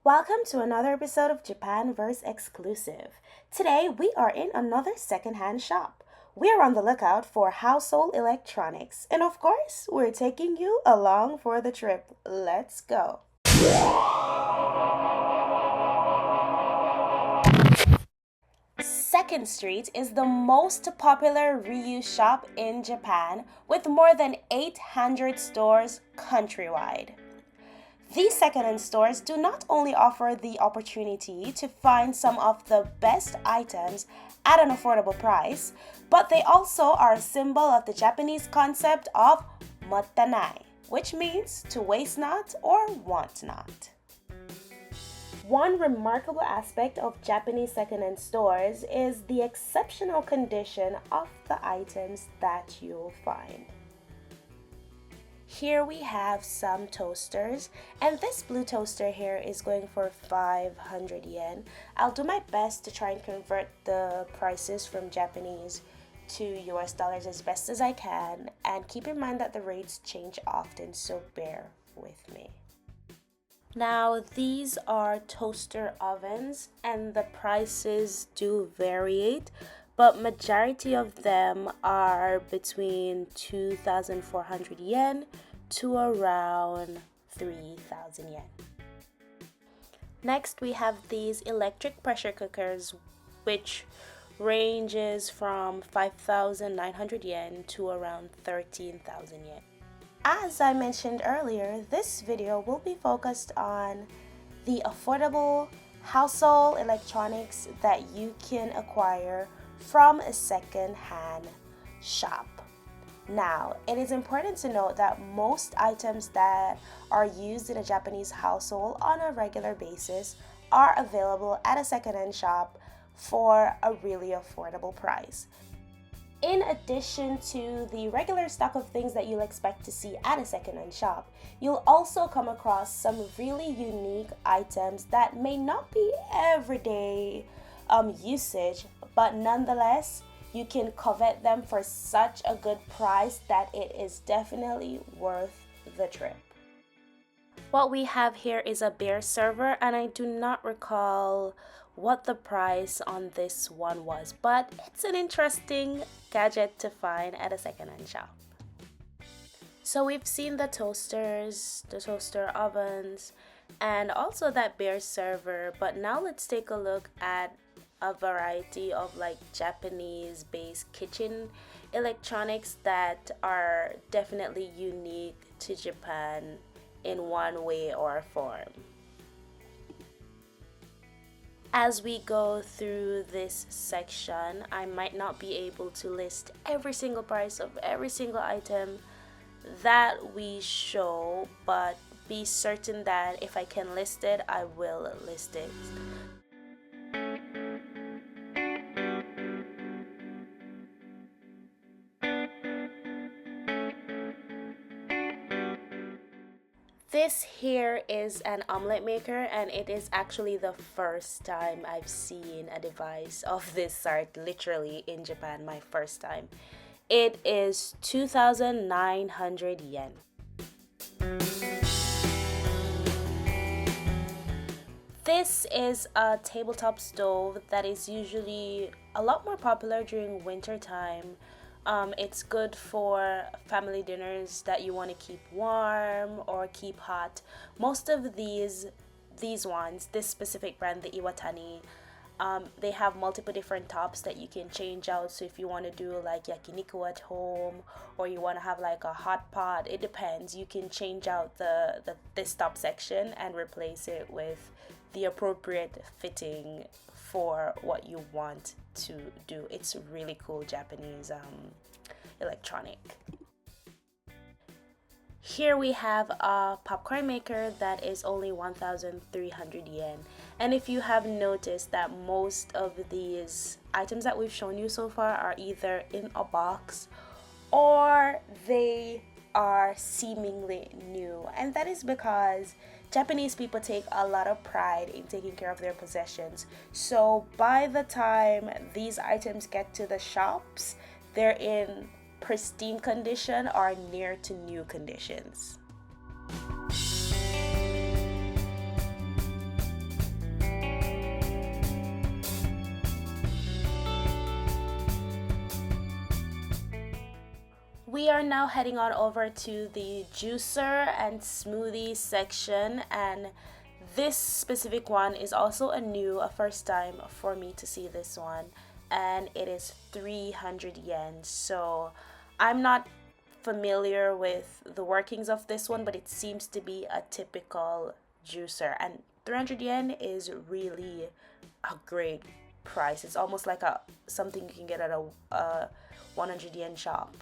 Welcome to another episode of Japanverse exclusive. Today we are in another secondhand shop. We are on the lookout for household electronics, and of course, we're taking you along for the trip. Let's go. Second Street is the most popular reuse shop in Japan with more than 800 stores countrywide. These secondhand stores do not only offer the opportunity to find some of the best items at an affordable price, but they also are a symbol of the Japanese concept of Mottanai, which means to waste not or want not. One remarkable aspect of Japanese secondhand stores is the exceptional condition of the items that you'll find. Here we have some toasters, and this blue toaster here is going for 500 yen. I'll do my best to try and convert the prices from Japanese to US dollars as best as I can, and keep in mind that the rates change often, so bear with me. Now, these are toaster ovens, and the prices do vary, but majority of them are between 2,400 yen to around 3,000 yen. Next, we have these electric pressure cookers, which ranges from 5,900 yen to around 13,000 yen. As I mentioned earlier, this video will be focused on the affordable household electronics that you can acquire from a second-hand shop. Now, it is important to note that most items that are used in a Japanese household on a regular basis are available at a second-hand shop for a really affordable price. In addition to the regular stock of things that you'll expect to see at a second-hand shop, you'll also come across some really unique items that may not be everyday usage, but nonetheless, you can covet them for such a good price that it is definitely worth the trip. What we have here is a beer server, and I do not recall what the price on this one was, but it's an interesting gadget to find at a secondhand shop. So we've seen the toasters, the toaster ovens, and also that beer server, but now let's take a look at a variety of like Japanese based kitchen electronics that are definitely unique to Japan in one way or form. As we go through this section, I might not be able to list every single price of every single item that we show, but be certain that if I can list it, I will list it. This here is an omelette maker, and it is actually the first time I've seen a device of this sort, literally in Japan, my first time. It is 2,900 yen. This is a tabletop stove that is usually a lot more popular during winter time. It's good for family dinners that you want to keep warm or keep hot. Most of these ones, this specific brand, the Iwatani, they have multiple different tops that you can change out. So if you want to do like yakiniku at home, or you want to have like a hot pot, it depends. You can change out this top section and replace it with the appropriate fitting for what you want to do. It's really cool Japanese electronic. Here we have a popcorn maker that is only 1,300 yen. And if you have noticed that most of these items that we've shown you so far are either in a box or they are seemingly new, and that is because Japanese people take a lot of pride in taking care of their possessions. So by the time these items get to the shops, they're in pristine condition or near to new conditions. we are now heading on over to the juicer and smoothie section, and this specific one is also a first time for me to see this one, and it is 300 yen. So I'm not familiar with the workings of this one, but it seems to be a typical juicer, and 300 yen is really a great price. It's almost like a something you can get at a 100 yen shop.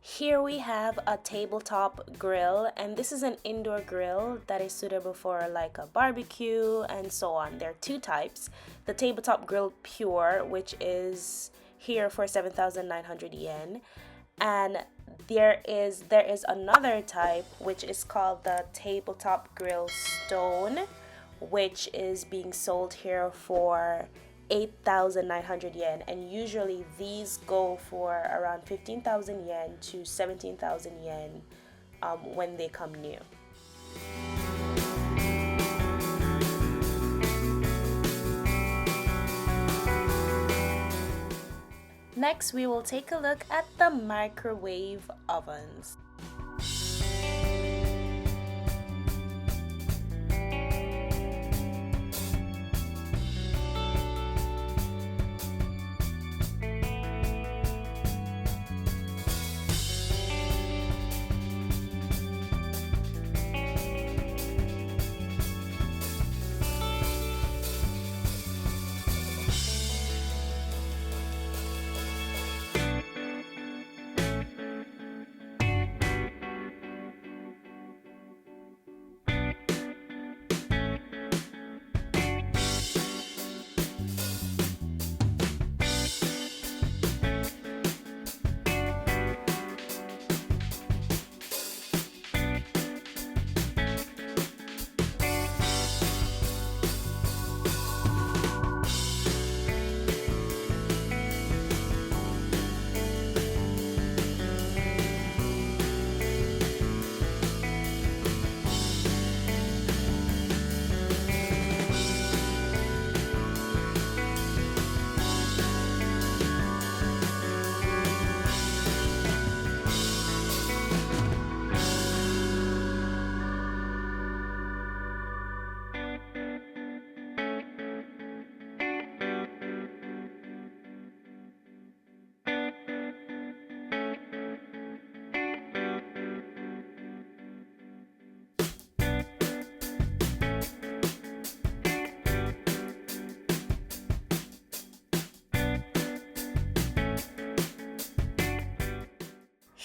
Here we have a tabletop grill, and this is an indoor grill that is suitable for like a barbecue and so on. There are two types. The tabletop grill pure, which is here for 7,900 yen, and there is another type which is called the tabletop grill stone, which is being sold here for 8,900 yen, and usually these go for around 15,000 yen to 17,000 yen when they come new. Next, we will take a look at the microwave ovens.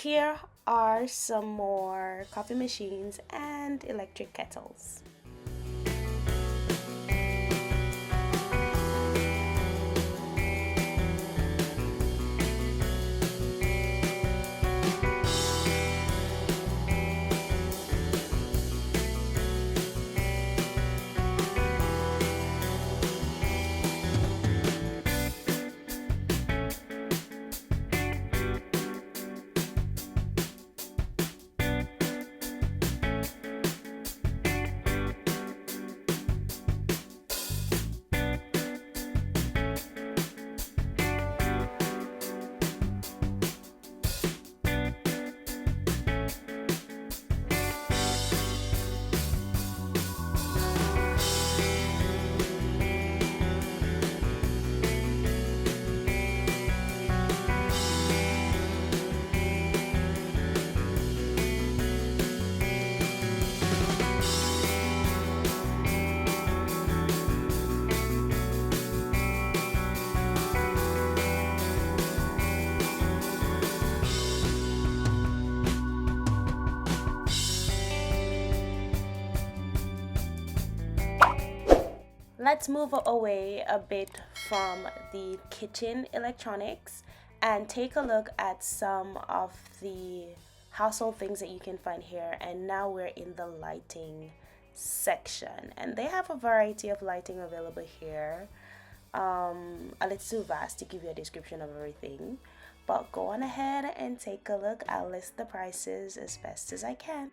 Here are some more coffee machines and electric kettles. Let's move away a bit from the kitchen electronics and take a look at some of the household things that you can find here. And now we're in the lighting section, and they have a variety of lighting available here. A little too vast to give you a description of everything, but go on ahead and take a look. I'll list the prices as best as I can.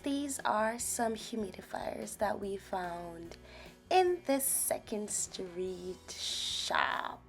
These are some humidifiers that we found in this Second Street shop.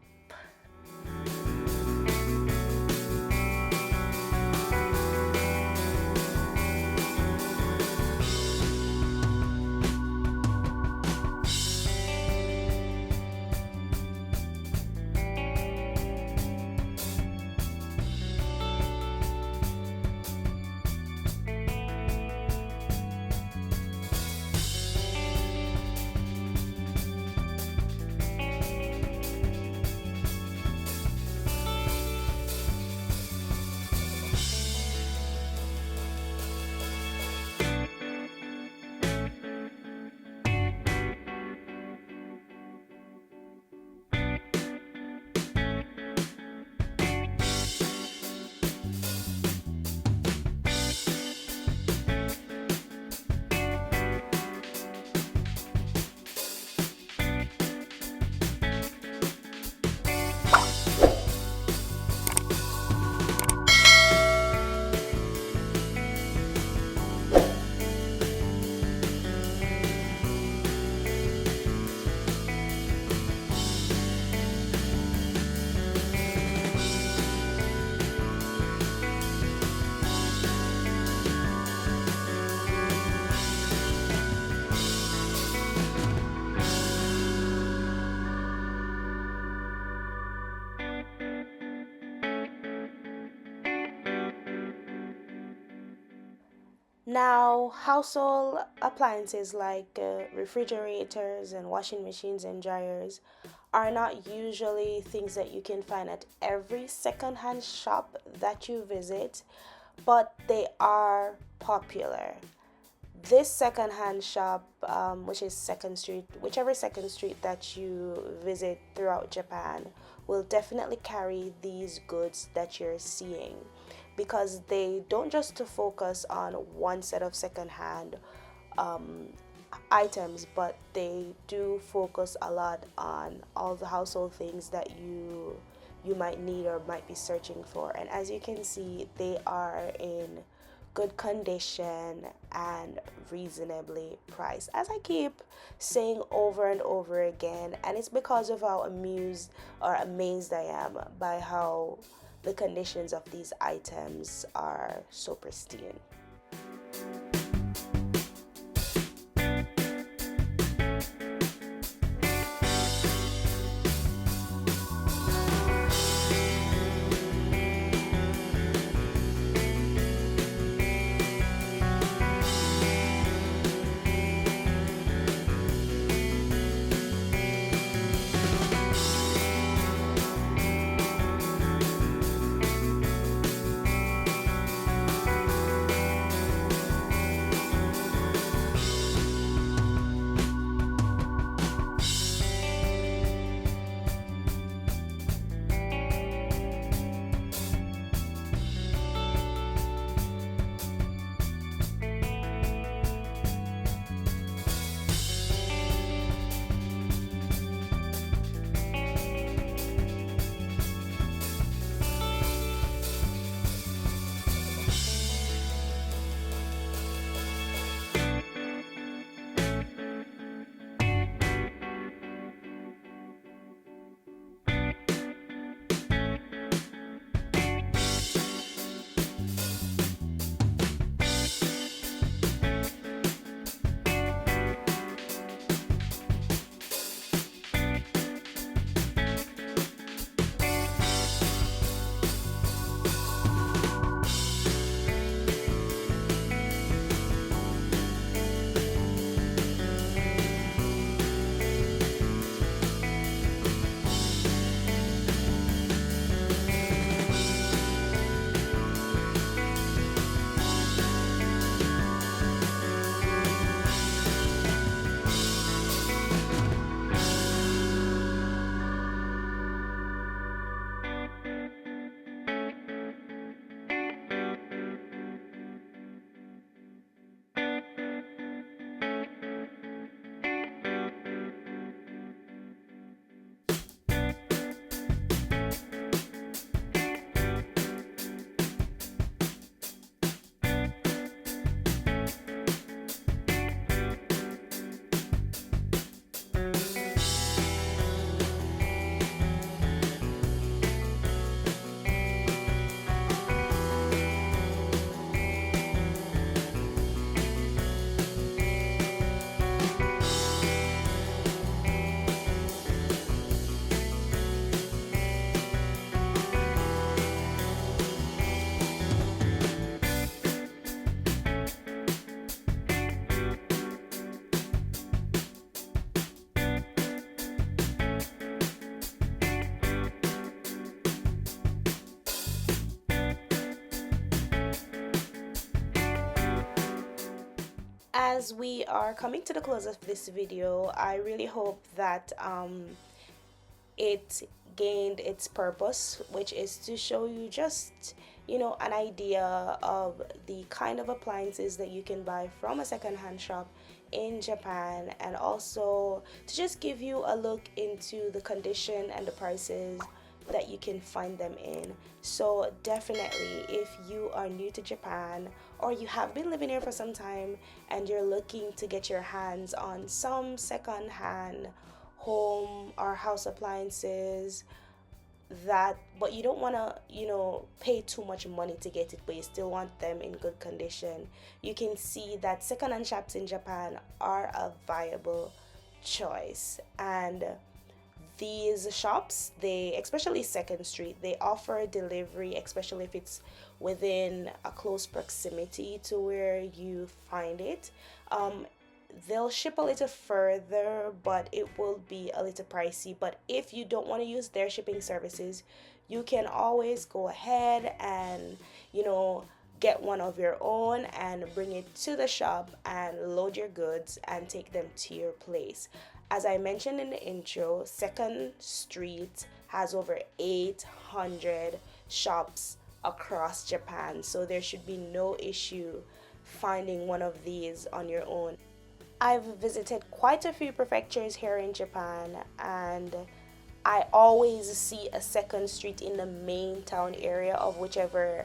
Now, household appliances like refrigerators and washing machines and dryers are not usually things that you can find at every secondhand shop that you visit, but they are popular. This secondhand shop, which is Second Street, whichever Second Street that you visit throughout Japan, will definitely carry these goods that you're seeing, because they don't just to focus on one set of secondhand um, items, but they do focus a lot on all the household things that you you might need or might be searching for. And as you can see, they are in good condition and reasonably priced, as I keep saying over and over again. And it's because of how amused or amazed I am by how the conditions of these items are so pristine. As we are coming to the close of this video, I really hope that it gained its purpose, which is to show you just, an idea of the kind of appliances that you can buy from a secondhand shop in Japan, and also to just give you a look into the condition and the prices that you can find them in. So definitely, if you are new to Japan or you have been living here for some time and you're looking to get your hands on some second-hand home or house appliances, but you don't want to pay too much money to get it, but you still want them in good condition, you can see that second-hand shops in Japan are a viable choice. And these shops, especially Second Street, they offer delivery, especially if it's within a close proximity to where you find it. They'll ship a little further, but it will be a little pricey. But if you don't want to use their shipping services, you can always go ahead and get one of your own and bring it to the shop and load your goods and take them to your place. As I mentioned in the intro, Second Street has over 800 shops across Japan, so there should be no issue finding one of these on your own. I've visited quite a few prefectures here in Japan, and I always see a second street in the main town area of whichever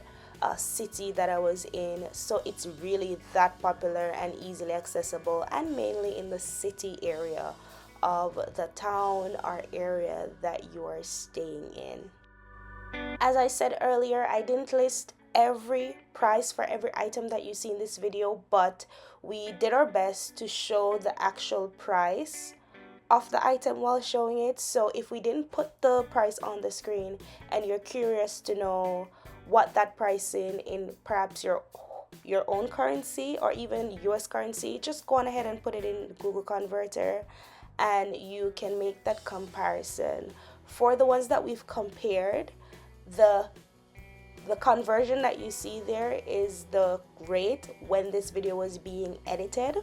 city that I was in. So it's really that popular and easily accessible, and mainly in the city area of the town or area that you are staying in. As I said earlier, I didn't list every price for every item that you see in this video, but we did our best to show the actual price of the item while showing it. So if we didn't put the price on the screen and you're curious to know what that pricing in perhaps your own currency or even US currency, just go on ahead and put it in Google Converter and you can make that comparison. For the ones that we've compared, the conversion that you see there is the rate when this video was being edited,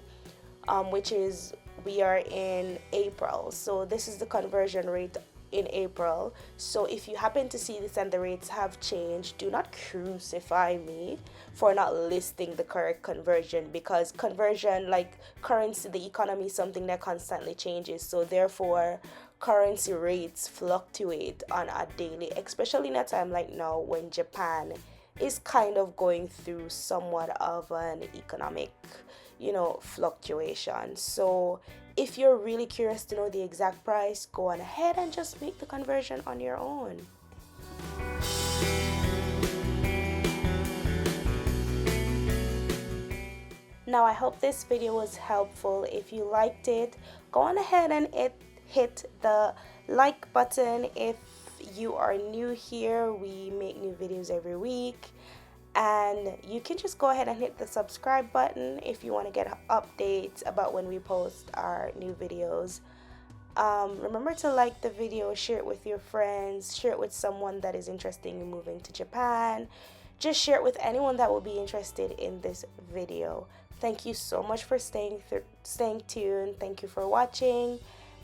which is, we are in April, so this is the conversion rate in April. So if you happen to see this and the rates have changed, do not crucify me for not listing the correct conversion, because conversion, like currency, the economy is something that constantly changes, so therefore currency rates fluctuate on a daily, especially in a time like now when Japan is kind of going through somewhat of an economic, fluctuation. So if you're really curious to know the exact price, go on ahead and just make the conversion on your own. Now, I hope this video was helpful. If you liked it, go on ahead and hit the like button. If you are new here, we make new videos every week, and you can just go ahead and hit the subscribe button if you want to get updates about when we post our new videos. Remember to like the video, share it with your friends, share it with someone that is interested in moving to Japan. Just share it with anyone that will be interested in this video. Thank you so much for staying tuned. Thank you for watching,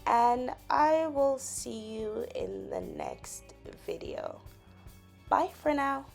and I will see you in the next video. Bye for now.